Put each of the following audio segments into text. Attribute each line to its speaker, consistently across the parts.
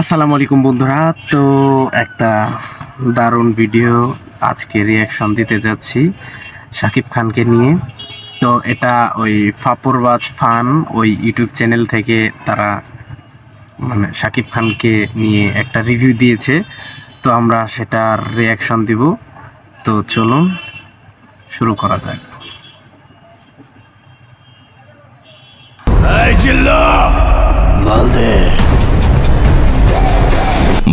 Speaker 1: আসসালামু আলাইকুম বন্ধুরা। তো একটা দারুণ ভিডিও আজকে রিয়াকশন দিতে যাচ্ছি শাকিব খানকে নিয়ে। তো এটা ওই ফাপড়বাজ ফান ওই ইউটিউব চ্যানেল থেকে তারা মানে শাকিব খানকে নিয়ে একটা রিভিউ দিয়েছে, তো আমরা সেটার রিয়াকশন দিব। তো চলুন শুরু করা যাক।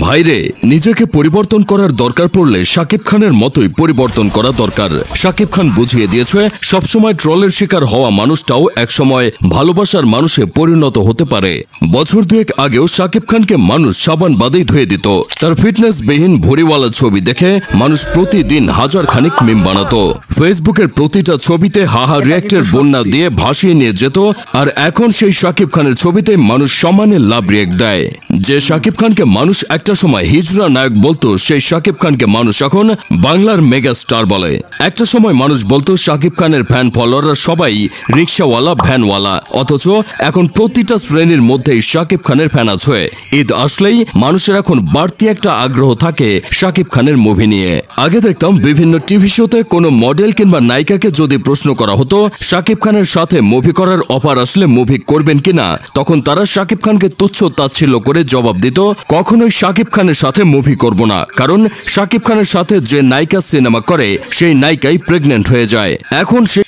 Speaker 2: ভাইরে, নিজেকে পরিবর্তন করার দরকার পড়লে শাকিব খানের মতোই পরিবর্তন করা দরকার। শাকিব খান বুঝিয়ে দিয়েছে সবসময় ট্রলের শিকার হওয়া মানুষটাও একসময় ভালোবাসার মানুষে পরিণত হতে পারে। বছর দুয়েক আগেও শাকিব খানকে মানুষ সাবান বাদেই ধুয়ে দিত। তার ফিটনেসবিহীন ভরিওয়ালা ছবি দেখে মানুষ প্রতিদিন হাজার খানিক মিম বানাতো। ফেসবুকের প্রতিটা ছবিতে হাহা রিয়াক্টের বন্যা দিয়ে ভাসিয়ে নিয়ে যেত। আর এখন সেই শাকিব খানের ছবিতে মানুষ সমানে লাভ রিয়াক্ট দেয়। যে শাকিব খানকে মানুষ একটা সময় হিজড়া নায়ক বলতো, সেই শাকিব খানকে মানুষ এখন বাংলার মেগা স্টার বলে। একটা সময় মানুষ বলতো শাকিব খানের ফ্যান ফলোয়াররা সবাই রিক্সাওয়ালা ভ্যানওয়ালা, অথচ এখন প্রতিটা শ্রেণীর মধ্যেই শাকিব খানের ফ্যান আছে। ঈদ আসলেই মানুষের এখন বাড়তি একটা আগ্রহ থাকে শাকিব খানের মুভি নিয়ে। আগে দেখতাম বিভিন্ন টিভি শোতে কোনো মডেল কিংবা নায়িকাকে যদি প্রশ্ন করা হতো শাকিব খানের সাথে মুভি করার অফার আসলে মুভি করবেন কিনা, তখন তারা শাকিব খানকে তুচ্ছ তাচ্ছিল্য করে জবাব দিত, কখনোই শাকিব খানের সাথে মুভি করব না, কারণ শাকিব খানের সাথে যে নায়িকা সিনেমা করে সেই নায়িকাই প্রেগনেন্ট হয়ে যায়। এখন সে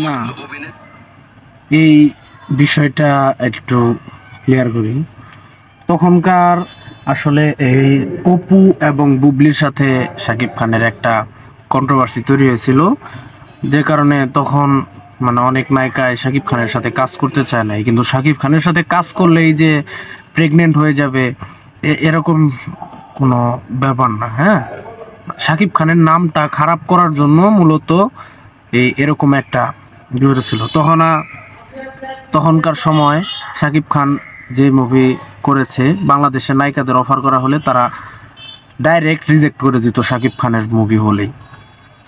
Speaker 1: না, এই বিষয়টা একটু ক্লিয়ার করি। তখনকার আসলে এই অপু এবং বুবলির সাথে শাকিব খানের একটা কন্ট্রোভার্সি তৈরি হয়েছিল, যে কারণে তখন মানে অনেক নায়িকায় শাকিব খানের সাথে কাজ করতে চায় নাই, কিন্তু শাকিব খানের সাথে কাজ করলেই যে প্রেগনেন্ট হয়ে যাবে এরকম কোনো ব্যাপার না। হ্যাঁ, শাকিব খানের নামটা খারাপ করার জন্য মূলত এরকম একটা ভিডিও ছিল। তখনকার সময় শাকিব খান যে মুভি করেছে, বাংলাদেশের নায়িকাদের অফার করা হলে তারা ডাইরেক্ট রিজেক্ট করে দিত শাকিব খানের মুভি হলেই।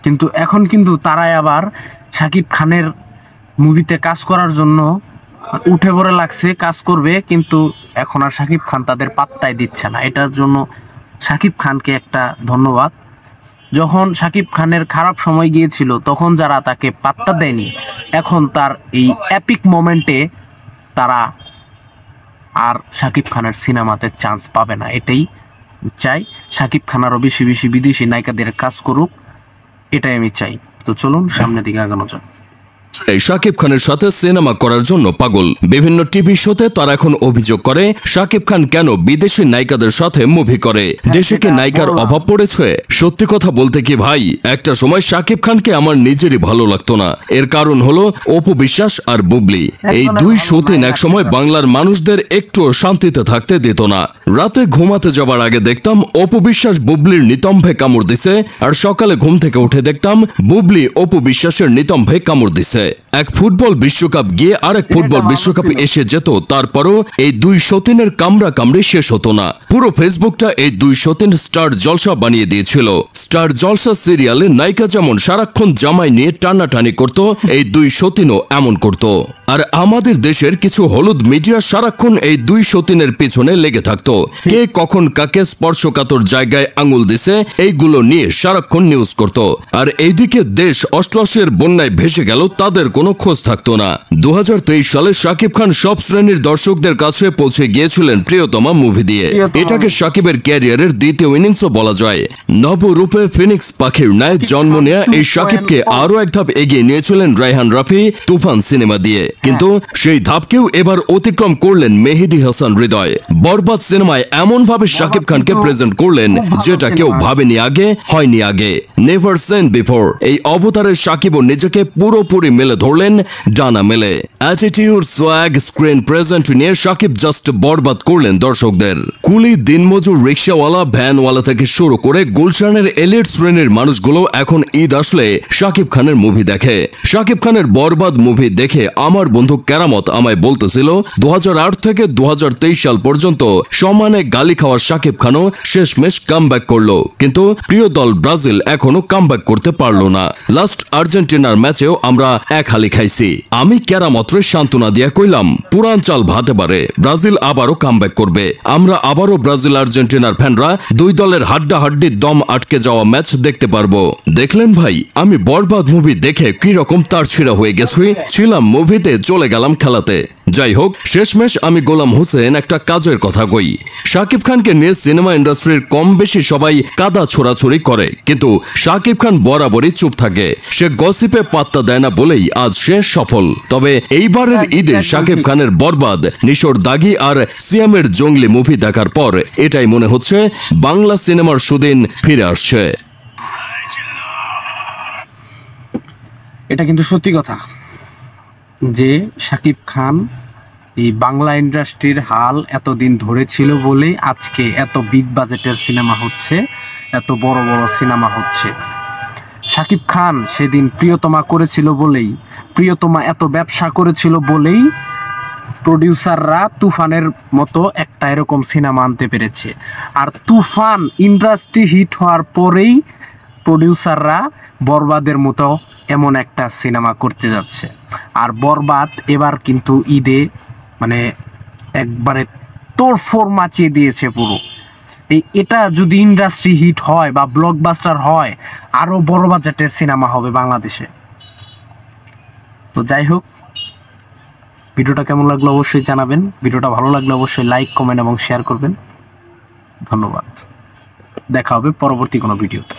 Speaker 1: কিন্তু এখন কিন্তু তারাই আবার শাকিব খানের মুভিতে কাজ করার জন্য উঠে পড়ে লাগছে, কাজ করবে, কিন্তু এখন আর শাকিব খান তাদের পাত্তাই দিচ্ছে না। এটার জন্য শাকিব খানকে একটা ধন্যবাদ। যখন শাকিব খানের খারাপ সময় গিয়েছিল তখন যারা তাকে পাত্তা দেয়নি, এখন তার এই এপিক মোমেন্টে তারা আর শাকিব খানের সিনেমাতে চান্স পাবে না। এটাই চাই, শাকিব খান আরও বেশি বেশি বিদেশি নায়িকাদের কাজ করুক, এটাই আমি চাই। তো চলুন সামনের দিকে আগানো যাক।
Speaker 2: শাকিব খানের সাথে সিনেমা করার জন্য পাগল। বিভিন্ন টিভি শোতে তারা এখন অভিযোগ করে শাকিব খান কেন বিদেশি নায়িকাদের সাথে মুভি করে, দেশে কি নায়িকার অভাব পড়েছে? সত্যি কথা বলতে কি ভাই, একটা সময় শাকিব খানকে আমার নিজেরই ভালো লাগতো না। এর কারণ হলো অপু বিশ্বাস আর বুবলি। এই দুই সতীন এক সময় বাংলার মানুষদের একটু শান্তিতে থাকতে দিত না। রাতে ঘুমাতে যাবার আগে দেখতাম অপু বিশ্বাস বুবলির নিতম্ভে কামড় দিছে, আর সকালে ঘুম থেকে উঠে দেখতাম বুবলি অপু বিশ্বাসের নিতম্ভে কামড় দিছে। এক ফুটবল বিশ্বকাপ গিয়ে আরেক ফুটবল বিশ্বকাপে এসে যেত, তারপরও এই দুই সতীনের কামড়া কামড়ি শেষ হতো না। পুরো ফেসবুকটা এই দুই সতীন স্টার জলসা বানিয়ে দিয়েছিল। স্টার জলসা সিরিয়ালে নায়িকা যেমন সারাক্ষণ জামাই নিয়ে টানাটানি করত, এই দুই সতীনও এমন করত। আর আমাদের দেশের কিছু হলুদ মিডিয়া সারাক্ষণ এই দুই সতীনের পিছনে লেগে থাকতো। কে কখন কাকে স্পর্শকাতর জায়গায় আঙুল দিছে এইগুলো নিয়ে সারাক্ষণ নিউজ করত। আর এইদিকে দেশ অষ্টআশির বন্যায় ভেসে গেল, তাদের কোনো খোঁজ থাকতো না। 2023 সালে শাকিব খান সব শ্রেণীর দর্শকদের কাছে পৌঁছে গিয়েছিলেন প্রিয়তমা মুভি দিয়ে। এটাকে শাকিবের ক্যারিয়ারের দ্বিতীয় ইনিংসও বলা যায়। নবরূপে ফিনিক্স পাখির ন্যায় জন্ম নেয়া এই শাকিবকে আরো এক ধাপ এগিয়ে নিয়েছিলেন রায়হান রাফি তুফান সিনেমা দিয়ে, কিন্তু সেই ধাপকেও এবার অতিক্রম করলেন মেহেদী হাসান হৃদয়। বরবাদ সিনেমায় এমন ভাবে শাকিব খানকে প্রেজেন্ট করলেন যেটা কেউ ভাবেনি আগে, হয়নি আগে, নেভার সিন বিফোর। এই অবতারের শাকিবও নিজেকে পুরোপুরি মেলে ধরলেন ডানা মেলে। অ্যাটিটিউড, সোয়াগ, স্ক্রিন প্রেজেন্ট নিয়ে শাকিব জাস্ট বরবাদ করলেন দর্শকদের। কুলি, দিনমজুর, রিক্সাওয়ালা, ভ্যানওয়ালা থেকে শুরু করে গুলশানের এলিট শ্রেণীর মানুষগুলো এখন ঈদ আসলে শাকিব খানের মুভি দেখে। শাকিব খানের বরবাদ মুভি দেখে আমার বন্ধু কেরামত আমায় বলতেছিল 2008 থেকে 2023 সাল পর্যন্ত সমানে গালি খাওয়া শাকিব খানও শেষমেশ কামব্যাক করলো, কিন্তু প্রিয় দল ব্রাজিল এখনো কামব্যাক করতে পারলো না। লাস্ট আর্জেন্টিনার ম্যাচেও আমরা এক হালি খাইছি। আমি কেরামত্রে সান্ত্বনা দিয়া কইলাম পুরান চাল ভাতে পারে, ব্রাজিল আবারও কামব্যাক করবে। আমরা আবারও ব্রাজিল আর্জেন্টিনার ফ্যানরা দুই দলের হাড্ডাহাড্ডি দম আটকে যাওয়া ম্যাচ দেখতে পারবো। দেখলেন ভাই, আমি বরবাদ মুভি দেখে কি রকম তারছিড়া হয়ে গেছি, ছিলাম মুভিতে চলে গেলাম খেলাতে। যাই হোক, শেষমেশ আমি গোলাম হোসেন একটা কাজের কথা কই। শাকিব খানকে নিয়ে সিনেমা ইন্ডাস্ট্রির কম বেশি সবাই কাদা ছোড়াছুড়ি করে, কিন্তু শাকিব খান বরাবরই চুপ থাকে। সে গসিপে পাত্তা দেয় না বলেই আজ সে সফল। তবে এইবারের ঈদে শাকিব খানের বরবাদ, নিশোর দাগি আর সিয়ামের জঙ্গলি মুভি দেখার পর এটাই মনে হচ্ছে বাংলা সিনেমার সুদিন ফিরে আসছে।
Speaker 1: এটা কিন্তু সত্যি কথা যে শাকিব খান এই বাংলা ইন্ডাস্ট্রির হাল এতদিন ধরেছিল বলেই আজকে এত বিগ বাজেটের সিনেমা হচ্ছে, এত বড় বড় সিনেমা হচ্ছে। শাকিব খান সেদিন প্রিয়তমা করেছিল বলেই, প্রিয়তমা এত ব্যবসা করেছিল বলেই প্রডিউসাররা তুফানের মতো একটা এরকম সিনেমা আনতে পেরেছে। আর তুফান ইন্ডাস্ট্রি হিট হওয়ার পরেই প্রডিউসাররা বরবাদের মতো এমন একটা সিনেমা করতে যাচ্ছে। আর বরবাদ এবার কিন্তু ঈদে মানে একবারে তোড়ফোড় মাচিয়ে দিয়েছে পুরো। এটা যদি ইন্ডাস্ট্রি হিট হয় বা ব্লকবাস্টার হয়, আরও বড় বাজেটের সিনেমা হবে বাংলাদেশে। তো যাই হোক, ভিডিওটা কেমন লাগলো অবশ্যই জানাবেন। ভিডিওটা ভালো লাগলে অবশ্যই লাইক, কমেন্ট এবং শেয়ার করবেন। ধন্যবাদ। দেখা হবে পরবর্তী কোনো ভিডিওতে।